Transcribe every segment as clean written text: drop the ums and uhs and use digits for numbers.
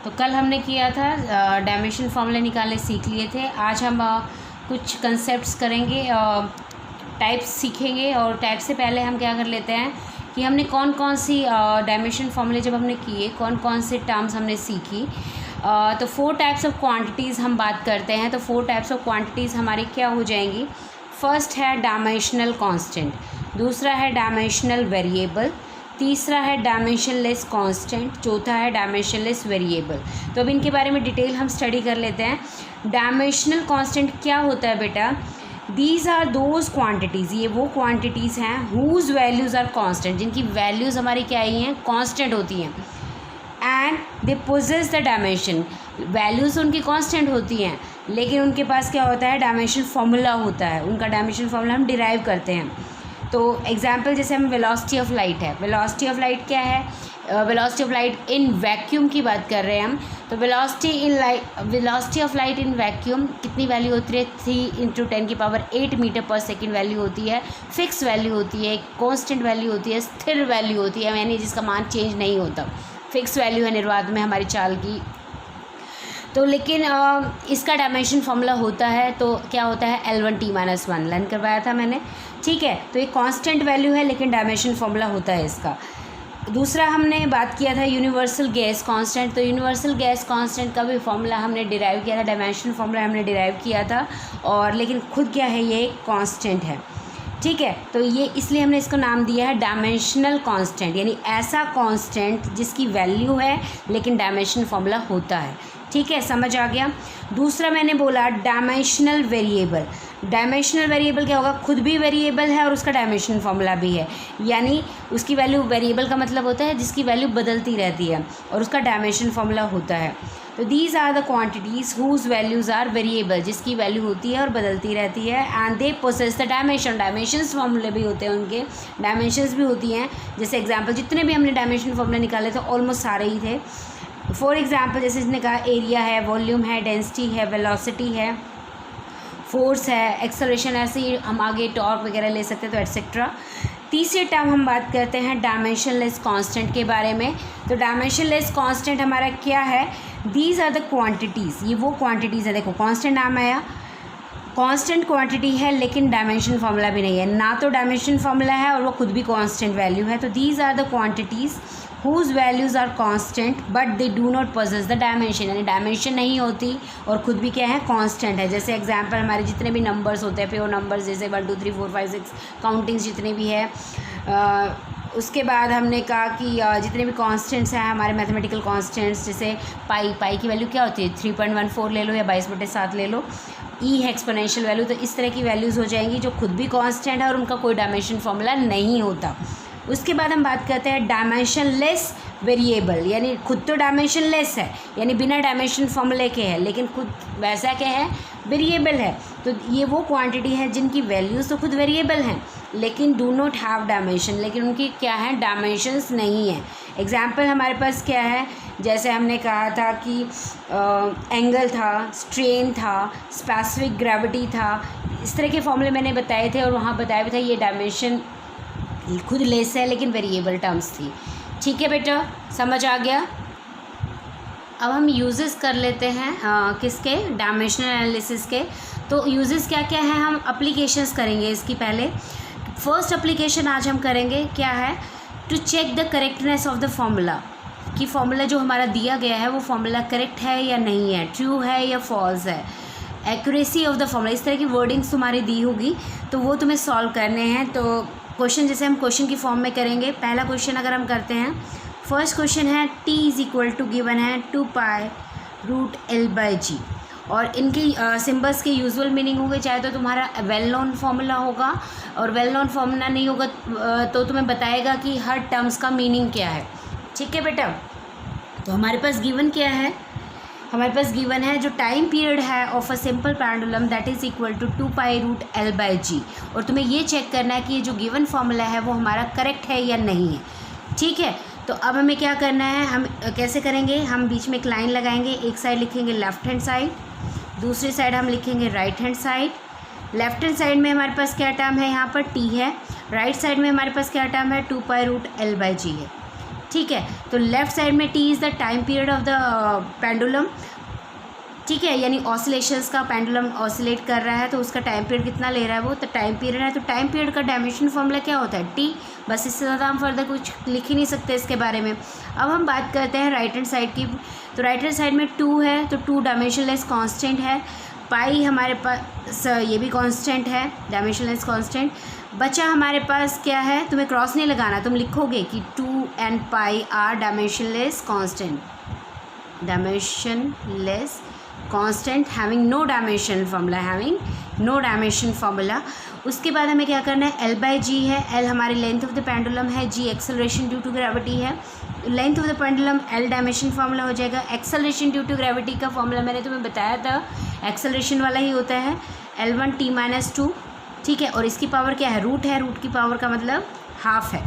तो कल हमने किया था डायमेंशन फॉर्मूले निकालने सीख लिए थे। आज हम कुछ कंसेप्ट्स करेंगे, टाइप्स सीखेंगे। और टाइप से पहले हम क्या कर लेते हैं कि हमने कौन कौन सी डायमेंशन फॉर्मूले जब हमने किए, कौन कौन से टर्म्स हमने सीखी। तो 4 टाइप्स ऑफ क्वांटिटीज़ हम बात करते हैं। तो 4 टाइप्स ऑफ क्वांटिटीज़ हमारी क्या हो जाएंगी। फर्स्ट है डायमेंशनल कांस्टेंट, दूसरा है डायमेंशनल वेरिएबल, तीसरा है डायमेंशनलेस कांस्टेंट, चौथा है डायमेंशनलेस वेरिएबल। तो अब इनके बारे में डिटेल हम स्टडी कर लेते हैं। डायमेंशनल कांस्टेंट क्या होता है बेटा। दीज आर दोज क्वांटिटीज़, ये वो क्वांटिटीज़ हैं हुज वैल्यूज़ आर कांस्टेंट, जिनकी वैल्यूज़ हमारी क्या ही हैं, कांस्टेंट होती हैं। And they possess the dimension, values उनकी कांस्टेंट होती हैं लेकिन उनके पास क्या होता है, डायमेंशन फार्मूला होता है। उनका डायमेंशन फार्मूला हम डिराइव करते हैं। तो एग्जांपल जैसे हम वेलोसिटी ऑफ लाइट है, वेलोसिटी ऑफ लाइट क्या है, velocity of light in vacuum की बात कर रहे हैं हम। तो velocity of light in vacuum कितनी वैल्यू होती है, 3 × 10⁸ मीटर पर सेकेंड वैल्यू होती है। फिक्स वैल्यू होती है, कॉन्स्टेंट वैल्यू होती है, स्थिर वैल्यू होती है, यानी जिसका मान चेंज नहीं होता। फिक्स वैल्यू है निर्वात में हमारी चाल की। तो लेकिन इसका डायमेंशन फार्मूला होता है तो क्या होता है, L1T-1 लर्न करवाया था मैंने, ठीक है। तो ये कांस्टेंट वैल्यू है लेकिन डायमेंशन फार्मूला होता है इसका। दूसरा हमने बात किया था यूनिवर्सल गैस कांस्टेंट। तो यूनिवर्सल गैस कांस्टेंट का भी फार्मूला हमने डिराइव किया था, डायमेंशन फार्मूला हमने डिराइव किया था। और लेकिन खुद क्या है, ये एक कांस्टेंट है, ठीक है। तो ये इसलिए हमने इसको नाम दिया है डायमेंशनल कांस्टेंट, यानी ऐसा कांस्टेंट जिसकी वैल्यू है लेकिन डायमेंशन फार्मूला होता है, ठीक है, समझ आ गया। दूसरा मैंने बोला डायमेंशनल वेरिएबल। डायमेंशनल वेरिएबल क्या होगा, खुद भी वेरिएबल है और उसका डायमेंशन फार्मूला भी है, यानी उसकी वैल्यू, वेरिएबल का मतलब होता है जिसकी वैल्यू बदलती रहती है और उसका डायमेंशन फार्मूला होता है। तो these are the quantities whose values are variable, जिसकी वैल्यू होती है और बदलती रहती है। And they possess the dimension, dimensions फार्मूले भी होते हैं, उनके डायमेंशंस भी होती हैं। जैसे एग्जांपल जितने भी हमने डायमेंशन फार्मूले निकाले थे ऑलमोस्ट सारे ही थे। फॉर एग्जांपल जैसे इसने कहा एरिया है, वॉल्यूम है, डेंसिटी है, वेलोसिटी है, फोर्स है, एक्सेलरेशन, ऐसे ही हम आगे टॉर्क वगैरह ले सकते हैं, तो एटसेट्रा। तीसरे टर्म हम बात करते हैं डायमेंशनलेस कांस्टेंट के बारे में। तो डायमेंशनलेस कांस्टेंट हमारा क्या है, दीज आर द क्वांटिटीज़, ये वो क्वांटिटीज़ है। देखो कांस्टेंट नाम आया, कांस्टेंट क्वांटिटी है लेकिन डायमेंशन फार्मूला भी नहीं है, ना तो डायमेंशन फार्मूला है और वो खुद भी कांस्टेंट वैल्यू है। तो these are the quantities whose values are constant but they do not possess the dimension, यानी डायमेंशन नहीं होती और खुद भी क्या है, कांस्टेंट है। जैसे एग्जांपल हमारे जितने भी नंबर्स होते हैं, प्योर नंबर्स, जैसे 1 2 3 4 5 6 काउंटिंग्स जितने भी है। उसके बाद हमने कहा कि जितने भी कांस्टेंट्स हैं हमारे मैथमेटिकल कांस्टेंट्स, जैसे पाई की वैल्यू क्या होती है, 3.14 ले लो या 22/7 ले लो। ई है एक्सपोनेंशियल वैल्यू, तो इस तरह की वैल्यूज़ हो जाएंगी जो खुद भी कांस्टेंट है और उनका कोई डायमेंशन फार्मूला नहीं होता। उसके बाद हम बात करते हैं डायमेंशनलेस वेरिएबल, यानी खुद तो डायमेंशनलेस है, यानी बिना डायमेंशन फार्मूले के है लेकिन खुद वैसा क्या है, वेरिएबल है। तो ये वो क्वांटिटी है जिनकी वैल्यूज़ तो खुद वेरिएबल हैं लेकिन डू नॉट हैव डायमेंशन, लेकिन उनकी क्या है, डायमेंशंस नहीं है। एग्जांपल हमारे पास क्या है, जैसे हमने कहा था कि एंगल था, स्ट्रेन था, स्पेसिफिक ग्रेविटी था, इस तरह के फॉर्मूले मैंने बताए थे और वहाँ बताया भी था ये डायमेंशन खुद लेस है लेकिन वेरिएबल टर्म्स थी, ठीक है बेटा, समझ आ गया। अब हम यूजेस कर लेते हैं किसके, डायमेंशनल एनालिसिस के। तो यूजेस क्या क्या है, हम एप्लीकेशंस करेंगे इसकी। पहले फर्स्ट एप्लीकेशन आज हम करेंगे क्या है, to check the correctness of the formula, कि फार्मूला जो हमारा दिया गया है वो फार्मूला करेक्ट है या नहीं है, ट्रू है या फॉल्स है, एक्यूरेसी ऑफ द फार्मूला, इस तरह की वर्डिंग्स तुम्हारी दी होगी तो वो तुम्हें सॉल्व करने हैं। तो क्वेश्चन जैसे हम क्वेश्चन की फॉर्म में करेंगे। पहला क्वेश्चन अगर हम करते हैं, फर्स्ट क्वेश्चन है t = गिवन है 2π√L/g, और इनकी सिंबल्स के यूजुअल मीनिंग होंगे, चाहे तो तुम्हारा वेल नोन फार्मूला होगा और वेल नोन फार्मूला नहीं होगा तो तुम्हें बताएगा कि हर टर्म्स का मीनिंग क्या है, ठीक है बेटा। तो हमारे पास गिवन क्या है, हमारे पास गिवन है जो टाइम पीरियड है of a simple pendulum that is equal to 2π√L/g, और तुम्हें ये चेक करना है कि ये जो गिवन फार्मूला है वो हमारा करेक्ट है या नहीं है, ठीक है। तो अब हमें क्या करना है, हम कैसे करेंगे, हम बीच में एक लाइन लगाएंगे, एक साइड लिखेंगे लेफ़्ट हैंड साइड, दूसरी साइड हम लिखेंगे right hand side. Left hand side में हमारे पास क्या टर्म है, यहाँ पर t है, राइट साइड में हमारे पास क्या टर्म है, 2π√L/g है, ठीक है। तो लेफ्ट साइड में T is the time period of the pendulum, ठीक है, यानी ऑसिलेशंस का पेंडुलम ऑसिलेट कर रहा है तो उसका टाइम पीरियड कितना ले रहा है वो, तो टाइम पीरियड है। तो टाइम पीरियड का डायमेंशन फॉर्मूला क्या होता है, टी, बस इससे ज़्यादा हम फर्दर कुछ लिख ही नहीं सकते इसके बारे में। अब हम बात करते हैं राइट हैंड साइड की। तो राइट हैंड साइड में 2 है, तो 2 डायमेंशनलेस कांस्टेंट है, पाई हमारे पास ये भी कांस्टेंट है, डायमेंशनलेस कांस्टेंट। बचा हमारे पास क्या है, तुम्हें क्रॉस नहीं लगाना, तुम लिखोगे कि 2 and pi are dimensionless constant, dimensionless constant having no dimension formula, having no dimension formula. उसके बाद हमें क्या करना है, एल बाई जी है, एल हमारी लेंथ ऑफ द पेंडुलम है, जी एक्सेलरेशन ड्यू टू ग्रेविटी है, length of the pendulum L dimension formula हो जाएगा। एक्सेलरेशन ड्यू टू ग्रेविटी का फार्मूला मैंने तुम्हें बताया था, एक्सेलरेशन वाला ही होता है, L1 t-2, ठीक है। और इसकी पावर क्या है, रूट है, रूट की पावर का मतलब हाफ है,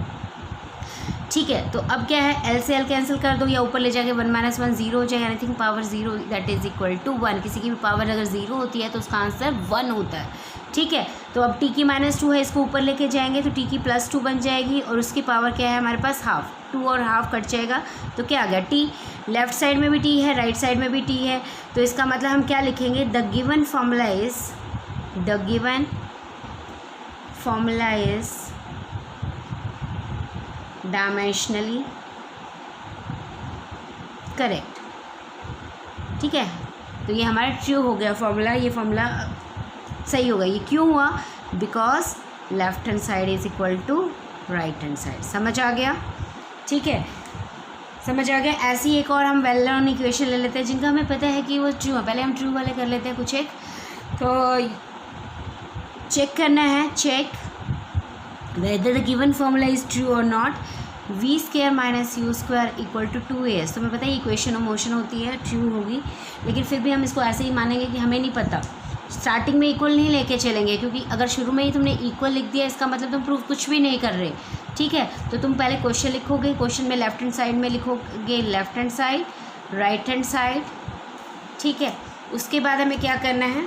ठीक है। तो अब क्या है, एल से एल कैंसिल कर दो या ऊपर ले जाके 1 - 1 जीरो हो जाएगा, anything power 0 that is equal to 1। किसी की भी पावर अगर 0 होती है तो उसका आंसर 1 होता है, ठीक है। तो अब टी की -2 है, इसको ऊपर लेके जाएंगे तो टी की +2 बन जाएगी और उसकी पावर क्या है हमारे पास, हाफ, 2 और हाफ कट जाएगा तो क्या आ गया, टी। लेफ्ट साइड में भी टी है, राइट साइड में भी टी है, तो इसका मतलब हम क्या लिखेंगे, the given formula is dimensionally correct, ठीक है। तो ये हमारा ट्रू हो गया फार्मूला, ये फार्मूला सही होगा। ये क्यों हुआ, because left hand side is equal to right hand side. समझ आ गया, ठीक है, समझ आ गया। ऐसी एक और हम वेल नोन इक्वेशन ले लेते हैं जिनका हमें पता है कि वो ट्रू है। पहले हम ट्रू वाले कर लेते हैं कुछ एक, तो चेक करना है, check whether the given formula is true or not, v square minus u square equal to 2as। तो हमें पता है इक्वेशन ऑफ मोशन होती है, ट्रू होगी, लेकिन फिर भी हम इसको ऐसे ही मानेंगे कि हमें नहीं पता, स्टार्टिंग में इक्वल नहीं लेके चलेंगे, क्योंकि अगर शुरू में ही तुमने इक्वल लिख दिया इसका मतलब तुम प्रूफ कुछ भी नहीं कर रहे, ठीक है। तो तुम पहले क्वेश्चन लिखोगे, क्वेश्चन में लेफ्ट हैंड साइड में लिखोगे left hand side, right hand side, ठीक है। उसके बाद हमें क्या करना है,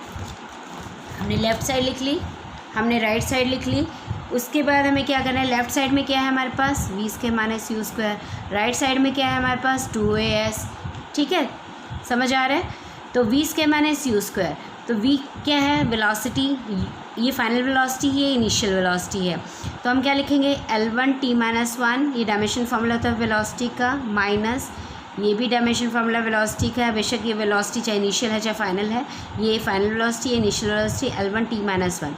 हमने लेफ्ट साइड लिख ली, हमने राइट साइड लिख ली। उसके बाद हमें क्या करना है, लेफ्ट साइड में क्या है हमारे पास, v square minus you square, right side में क्या है हमारे पास 2as, ठीक है, समझ आ रहा है। तो v square minus you square, तो v क्या है, वेलोसिटी, ये फाइनल वेलोसिटी है, ये इनिशियल वेलोसिटी है, तो हम क्या लिखेंगे, L1 t-1, ये डायमेंशन फार्मूला होता है वेलोसिटी का, माइनस ये भी डायमेंशन फार्मूला वेलोसिटी का है, बेशक ये वेलोसिटी चाहे इनिशियल है चाहे फाइनल है, ये final velocity, initial velocity, L1 t-1।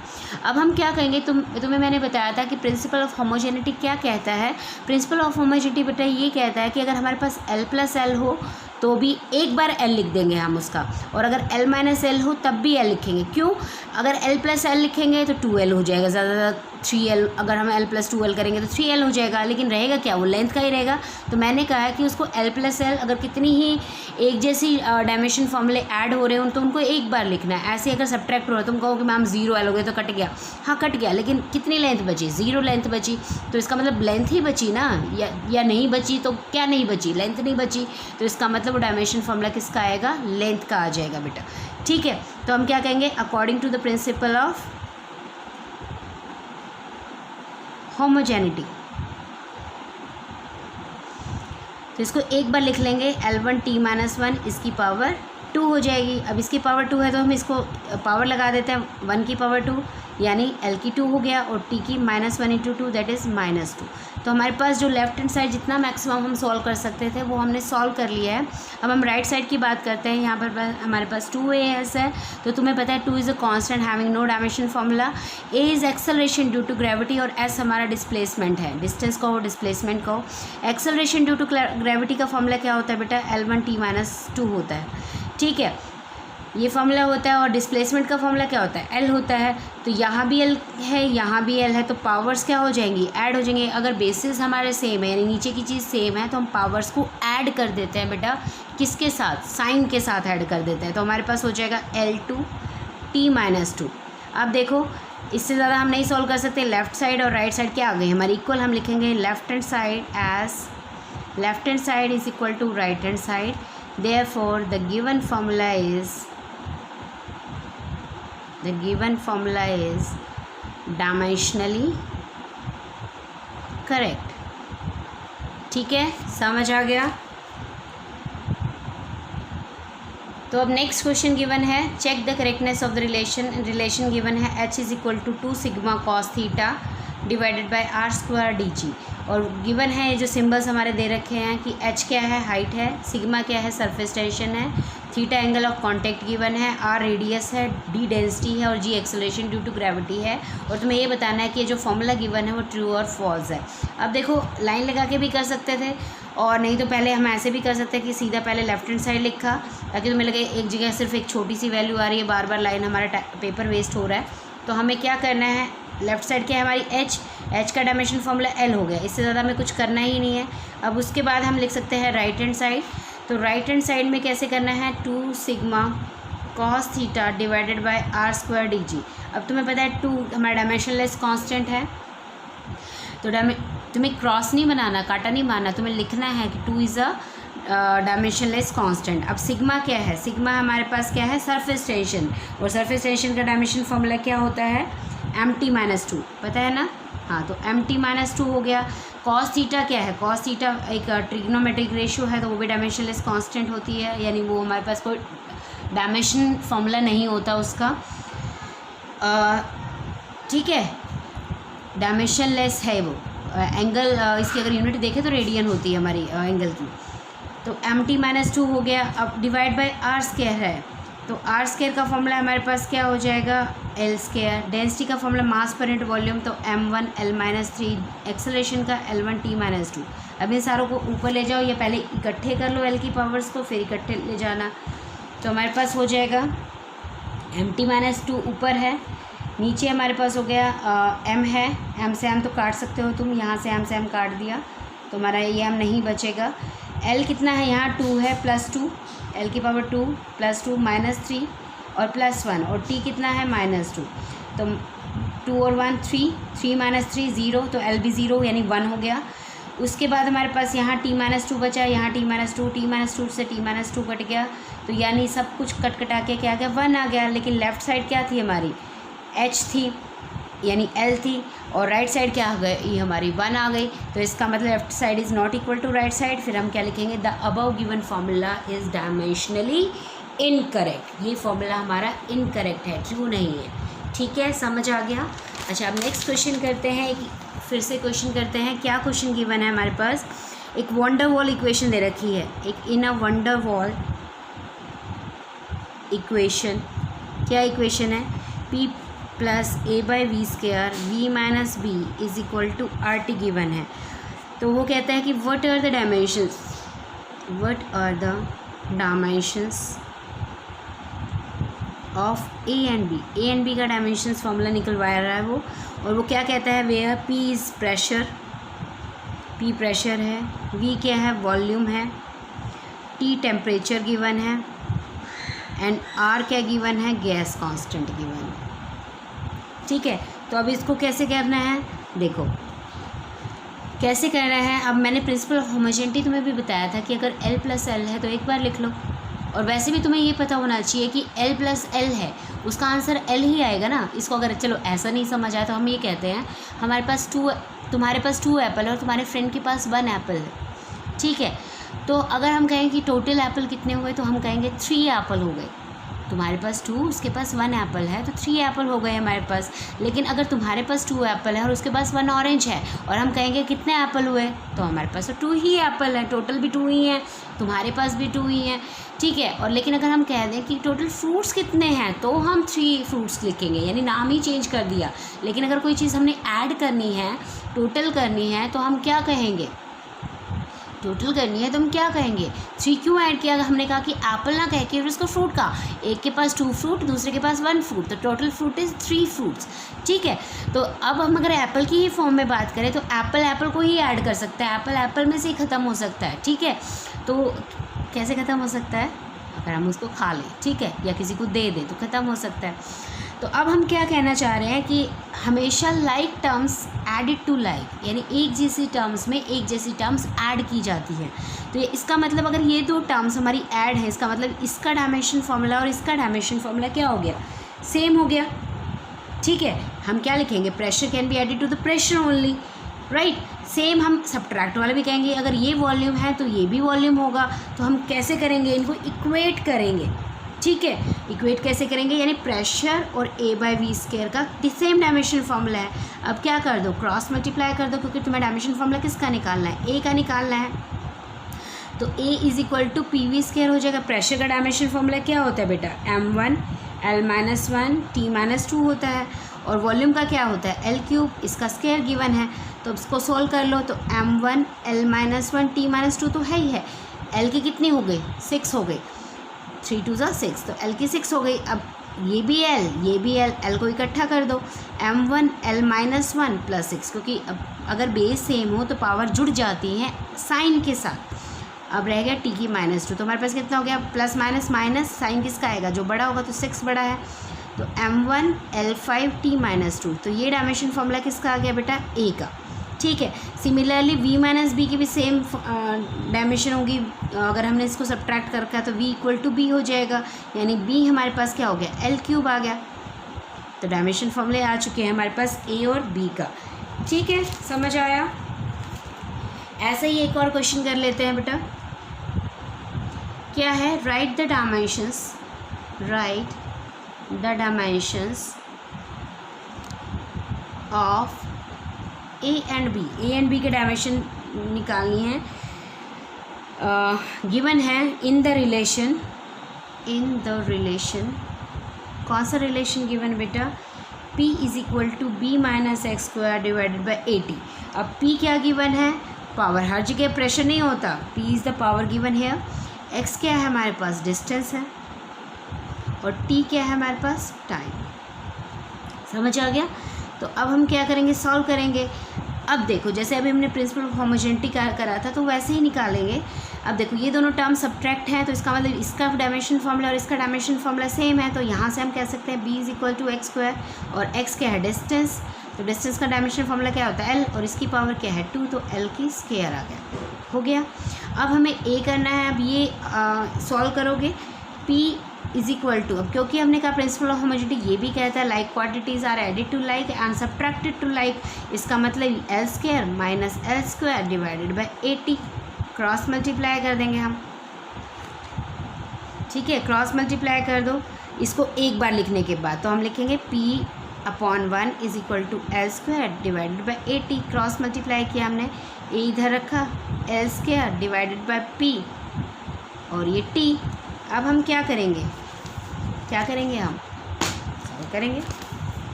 अब हम क्या कहेंगे, तुम्हें मैंने बताया था कि प्रिंसिपल ऑफ होमोजेनिटी क्या कहता है। प्रिंसिपल ऑफ होमोजेनिटी बेटा ये कहता है कि अगर हमारे पास L + L हो तो भी एक बार L लिख देंगे हम उसका, और अगर L - L हो तब भी L लिखेंगे। क्यों, अगर L + L लिखेंगे तो 2L हो जाएगा, ज़्यादा 3L, अगर हम L + 2L करेंगे तो 3L हो जाएगा, लेकिन रहेगा क्या, वो लेंथ का ही रहेगा। तो मैंने कहा है कि उसको L + L अगर कितनी ही एक जैसी डायमेंशन फॉर्मूले ऐड हो रहे हो तो उनको एक बार लिखना है। ऐसे अगर सब्ट्रैक्ट हो रहा है, तुम कहो कि मैम 0L हो गए तो कट गया, हाँ कट गया, लेकिन कितनी लेंथ बची, 0 लेंथ बची, तो इसका मतलब लेंथ ही बची ना, या नहीं बची, तो क्या नहीं बची, लेंथ नहीं बची, तो इसका मतलब वो डायमेंशन फॉर्मूला किसका आएगा, लेंथ का आ जाएगा बेटा, ठीक है। तो हम क्या कहेंगे, according to the principle of homogeneity, तो इसको एक बार लिख लेंगे, L1 t-1, इसकी पावर 2 हो जाएगी। अब इसकी पावर 2 है तो हम इसको पावर लगा देते हैं, 1 की पावर 2 यानी L की 2 हो गया, और T की -1 × 2 दैट इज़ -2। तो हमारे पास जो लेफ्ट हैंड साइड जितना मैक्सिमम हम सॉल्व कर सकते थे वो हमने सॉल्व कर लिया है। अब हम राइट साइड की बात करते हैं। यहाँ पर हमारे पास 2as है, तो तुम्हें पता है 2 is a constant having no dimension formula, a is acceleration due to gravity, और s हमारा डिस्प्लेसमेंट है, डिस्टेंस का हो, डिस्प्लेसमेंट का हो। एक्सेलरेशन ड्यू टू ग्रेविटी का फॉर्मूला क्या होता है बेटा, L1 t-2 होता है, ठीक है, ये फार्मूला होता है। और डिस्प्लेसमेंट का फार्मूला क्या होता है, L होता है। तो यहाँ भी L है, यहाँ भी L है, तो पावर्स क्या हो जाएंगी, ऐड हो जाएंगे। अगर बेसिस हमारे सेम है यानी नीचे की चीज़ सेम है तो हम पावर्स को ऐड कर देते हैं बेटा, किसके साथ, साइन के साथ ऐड कर देते हैं। तो हमारे पास हो जाएगा L2 t-2। अब देखो इससे ज़्यादा हम नहीं सॉल्व कर सकते। लेफ्ट साइड और राइट साइड क्या आ गई हमारी इक्वल, हम लिखेंगे left hand side as left hand side is equal to right hand side, therefore the given formula is dimensionally correct, ठीक है, समझ आ गया। तो अब नेक्स्ट क्वेश्चन गिवन है, check the correctness of the relation given है h is equal to 2 sigma cos theta divided by r square d g. और गिवन है जो सिंबल्स हमारे दे रखे हैं कि h क्या है, हाइट है, सिग्मा क्या है, सरफेस टेंशन है, theta angle of contact given है, आर रेडियस है, डी डेंसिटी है और जी एक्सेलरेशन ड्यू टू ग्रेविटी है। और तुम्हें ये बताना है कि ये जो फॉर्मूला गिवन है वो ट्रू और फॉल्स है। अब देखो, लाइन लगा के भी कर सकते थे और नहीं तो पहले हम ऐसे भी कर सकते हैं कि सीधा पहले लेफ्ट हैंड साइड लिखा, ताकि तुम्हें लगे एक जगह सिर्फ एक छोटी सी वैल्यू आ रही है, बार बार लाइन हमारा पेपर वेस्ट हो रहा है। तो हमें क्या करना है, लेफ्ट साइड क्या है हमारी h का डायमेंशन फॉर्मूला l हो गया, इससे ज़्यादा हमें कुछ करना ही नहीं है। अब उसके बाद हम लिख सकते हैं राइट हैंड साइड। तो राइट हैंड साइड में कैसे करना है, 2 sigma cos theta divided by r square d g. अब तुम्हें पता है 2 हमारा डायमेंशनलेस कांस्टेंट है, तो तुम्हें क्रॉस नहीं बनाना, काटा नहीं मारना, तुम्हें लिखना है कि 2 इज़ अ डायमेंशनलेस कांस्टेंट। अब सिग्मा क्या है, सिग्मा हमारे पास क्या है, सरफेस टेंशन, और सरफेस टेंशन का डायमेंशन फॉर्मूला क्या होता है, mt-2, पता है ना। हाँ, तो mt-2 हो गया। कॉस थीटा क्या है, कॉस थीटा एक ट्रिग्नोमेट्रिक रेशियो है, तो वो भी डायमेंशनलेस कांस्टेंट होती है, यानी वो हमारे पास कोई डायमेंशन फॉर्मूला नहीं होता उसका, ठीक है, डायमेंशनलेस है वो। एंगल इसकी अगर यूनिट देखें तो रेडियन होती है हमारी एंगल की। तो mt-2 हो गया। अब डिवाइड बाय आर स्क्वायर है, तो आर स्क्वायर का फॉर्मूला हमारे पास क्या हो जाएगा, एल स्क्वायर। डेंसिटी का formula mass per unit volume, तो m1l-3, एक्सेलरेशन का l1t-2। अब इन सारों को ऊपर ले जाओ, या पहले इकट्ठे कर लो l की पावर्स को, फिर इकट्ठे ले जाना। तो हमारे पास हो जाएगा mt-2 ऊपर है, नीचे हमारे पास हो गया m है, m से m तो काट सकते हो तुम, यहाँ से m से m काट दिया तो हमारा ये m नहीं बचेगा। l कितना है, यहाँ 2 है, +2, l की पावर 2 +2 -3 और +1, और t कितना है, -2। तो 2 और 1 3, 3 - 3 0, तो l भी 0 यानी 1 हो गया। उसके बाद हमारे पास यहाँ t-2 बचा, यहाँ t-2, t-2 से t-2 कट गया, तो यानी सब कुछ कट कटा के क्या आ गया, 1 आ गया। लेकिन लेफ़्ट साइड क्या थी हमारी, h थी यानी l थी, और राइट साइड क्या आ गई, ये हमारी 1 आ गई। तो इसका मतलब left side is not equal to right side. फिर हम क्या लिखेंगे, the above given formula is dimensionally incorrect. ये फार्मूला हमारा इनकरेक्ट है, ट्रू नहीं है, ठीक है, समझ आ गया। अच्छा, अब नेक्स्ट क्वेश्चन करते हैं, फिर से क्वेश्चन करते हैं। क्या क्वेश्चन गिवन है हमारे पास, एक वंडर वॉल इक्वेशन दे रखी है, एक in a wonder wall equation. क्या इक्वेशन है, p + a/v² v - b is equal to RT given है। तो वो कहता है कि what are the dimensions of a and b का डायमेंशंस फार्मूला निकलवा रहा है वो। और वो क्या कहता है, where p is pressure, p pressure है, v क्या है, वॉल्यूम है, t टेम्परेचर गिवन है, एंड r क्या गिवन है, गैस कांस्टेंट गिवन है, ठीक है। तो अब इसको कैसे करना है, देखो कैसे करना है। अब मैंने प्रिंसिपल ऑफ होमोजेनिटी तुम्हें भी बताया था कि अगर l + l है तो एक बार लिख लो, और वैसे भी तुम्हें ये पता होना चाहिए कि l + l है, उसका आंसर l ही आएगा ना। इसको अगर चलो ऐसा नहीं समझ आया तो हम ये कहते हैं, हमारे पास तुम्हारे पास 2 एप्पल है और तुम्हारे फ्रेंड के पास 1 एप्पल है, ठीक है। तो अगर हम कहें कि टोटल एप्पल कितने हुए, तो हम कहेंगे 3 एप्पल हो गए। तुम्हारे पास 2, उसके पास 1 एप्पल है, तो 3 एप्पल हो गए हमारे पास। लेकिन अगर तुम्हारे पास 2 एप्पल है और उसके पास 1 ऑरेंज है, और हम कहेंगे कितने एप्पल हुए, तो हमारे पास तो 2 ही एप्पल है, टोटल भी 2 ही हैं, तुम्हारे पास भी 2 ही हैं, ठीक है। और लेकिन अगर हम कह दें कि टोटल फ्रूट्स कितने हैं, तो हम 3 फ्रूट्स लिखेंगे, यानी नाम ही चेंज कर दिया। लेकिन अगर कोई चीज़ हमने ऐड करनी है, टोटल करनी है, तो हम क्या कहेंगे, टोटल करनी है तो हम क्या कहेंगे, 3 क्यों ऐड किया, हमने कहा कि एप्पल ना कह के फिर उसको फ्रूट का, एक के पास 2 फ्रूट, दूसरे के पास 1 फ्रूट, तो टोटल फ्रूट इज़ 3 फ्रूट्स, ठीक है। तो अब हम अगर एप्पल की ही फॉर्म में बात करें, तो एप्पल को ही ऐड कर सकता है, एप्पल में से ही ख़त्म हो सकता है, ठीक है। तो कैसे ख़त्म हो सकता है, अगर हम उसको खा लें, ठीक है, या किसी को दे दें तो ख़त्म हो सकता है। तो अब हम क्या कहना चाह रहे हैं कि हमेशा like terms added to like, यानी एक जैसी टर्म्स में एक जैसी टर्म्स ऐड की जाती है। तो ये इसका मतलब अगर ये 2 टर्म्स हमारी ऐड है, इसका मतलब इसका डायमेंशन फार्मूला और इसका डायमेंशन फार्मूला क्या हो गया, सेम हो गया, ठीक है। हम क्या लिखेंगे, pressure can be added to the pressure only, right. Same हम सब्ट्रैक्ट वाला भी कहेंगे, अगर ये वॉल्यूम है तो ये भी वॉल्यूम होगा। तो हम कैसे करेंगे, इनको इक्वेट करेंगे, ठीक है। इक्वेट कैसे करेंगे, यानी प्रेशर और A/V² का सेम डायमेंशन फॉर्मूला है। अब क्या कर दो, क्रॉस मल्टीप्लाई कर दो, क्योंकि तुम्हें डायमेंशन फॉर्मूला किसका निकालना है, A का निकालना है। तो A = PV² हो जाएगा। प्रेशर का डायमेंशन फॉर्मूला क्या होता है बेटा, M1 L-1 T-2 होता है। और वॉल्यूम का क्या होता है, L3, इसका स्क्वायर गिवन है। तो इसको सोल्व कर लो, तो M1 L-1 T-2 तो है ही है। L की कितनी हो गई, 6 हो गई, 3 2 6, तो L की 6 हो गई। अब ये भी L, ये भी L को इकट्ठा कर दो, M1 L-1 + 6, क्योंकि अब अगर बेस सेम हो तो पावर जुड़ जाती है साइन के साथ। अब रह गया T की -2, तो हमारे पास कितना हो गया, प्लस माइनस माइनस, साइन किसका आएगा, जो बड़ा होगा, तो 6 बड़ा है। तो M1 L5 T-2, तो ये डायमेंशन फॉर्मूला किसका आ गया बेटा, A का, ठीक है। सिमिलरली V - B की भी सेम डायमेंशन होगी। अगर हमने इसको सब्ट्रैक्ट कर रखा है तो V = B हो जाएगा, यानी B हमारे पास क्या हो गया, L3 आ गया। तो डायमेंशन फॉर्मूले आ चुके हैं हमारे पास A और B का, ठीक है, समझ आया। ऐसे ही एक और क्वेश्चन कर लेते हैं बेटा। क्या है, right the dimensions of A and B के डायमेंशन निकालनी है। गिवन है इन द रिलेशन, कौन सा रिलेशन गिवन बेटा, P = B - x² / AT। अब P क्या गिवन है, पावर, हर जगह प्रेशर नहीं होता, P is the power given है। x क्या है हमारे पास, डिस्टेंस है, और T क्या है हमारे पास, टाइम। समझ आ गया। तो अब हम क्या करेंगे, सॉल्व करेंगे। अब देखो, जैसे अभी हमने प्रिंसिपल ऑफ होमोजेनिटी करा था, तो वैसे ही निकालेंगे। अब देखो, ये दोनों टर्म सब्ट्रैक्ट हैं, तो इसका मतलब इसका डायमेंशन फॉर्मूला और इसका डायमेंशन फॉर्मूला सेम है। तो यहाँ से हम कह सकते हैं B = x², और x क्या है, डिस्टेंस। तो डिस्टेंस का डायमेंशन फॉर्मूला क्या होता है, L, और इसकी पावर क्या है, 2, तो L की स्क्वायर आ गया, हो गया। अब हमें A करना है। अब ये सॉल्व करोगे, P = अब क्योंकि हमने कहा प्रिंसिपल ऑफ होमोजेनिटी ये भी कहता है like quantities are added to like and subtracted to like, इसका मतलब L² - L² / AT। Cross multiply कर देंगे हम, ठीक है, क्रॉस मल्टीप्लाई कर दो इसको एक बार लिखने के बाद। तो हम लिखेंगे P/1 = L² / AT। Cross multiply किया हमने, A इधर रखा, L² / P, और ये T। अब हम क्या करेंगे, हम सॉल्व करेंगे,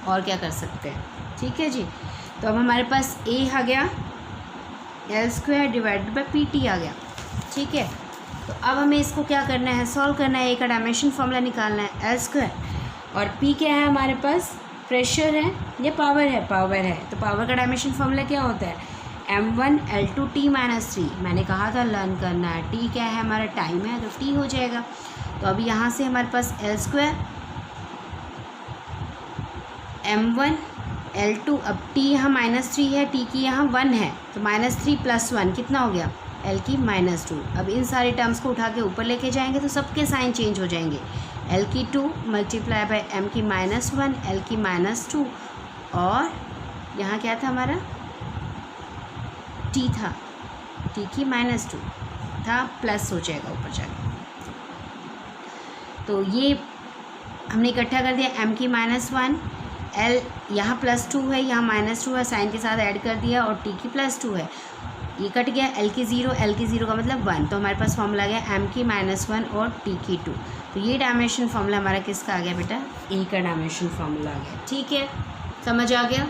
और क्या कर सकते हैं, ठीक है जी। तो अब हमारे पास A आ गया, L² / PT आ गया, ठीक है। तो अब हमें इसको क्या करना है, सॉल्व करना है। A का डायमेंशन फॉर्मूला निकालना है, L², और P क्या है हमारे पास, प्रेशर है या पावर है, तो पावर का डायमेंशन फॉर्मूला क्या होता है, M1 L2 T-3। मैंने कहा था लर्न करना है। T क्या है हमारा, टाइम है, तो T हो जाएगा। तो अभी यहाँ से हमारे पास L² M1 L2, अब T यहाँ -3 है, T की यहाँ 1 है, तो -3 + 1 कितना हो गया, L की -2। अब इन सारे टर्म्स को उठा के ऊपर लेके जाएंगे तो सबके साइन चेंज हो जाएंगे। L की 2 × M की -1, L की -2, और यहाँ क्या था हमारा, T था, T की -2 था, प्लस हो जाएगा ऊपर जाके। तो ये हमने इकट्ठा कर दिया, M की -1, L यहाँ +2 है, यहाँ -2 है, साइन के साथ ऐड कर दिया, और T की +2 है, ये कट गया। L की 0 का मतलब 1, तो हमारे पास फॉर्मूला आ गया M की -1 और T की 2। तो ये डायमेंशन फॉर्मूला हमारा किसका आ गया बेटा, A का डायमेंशन फॉर्मूला आ गया, ठीक है, समझ आ गया।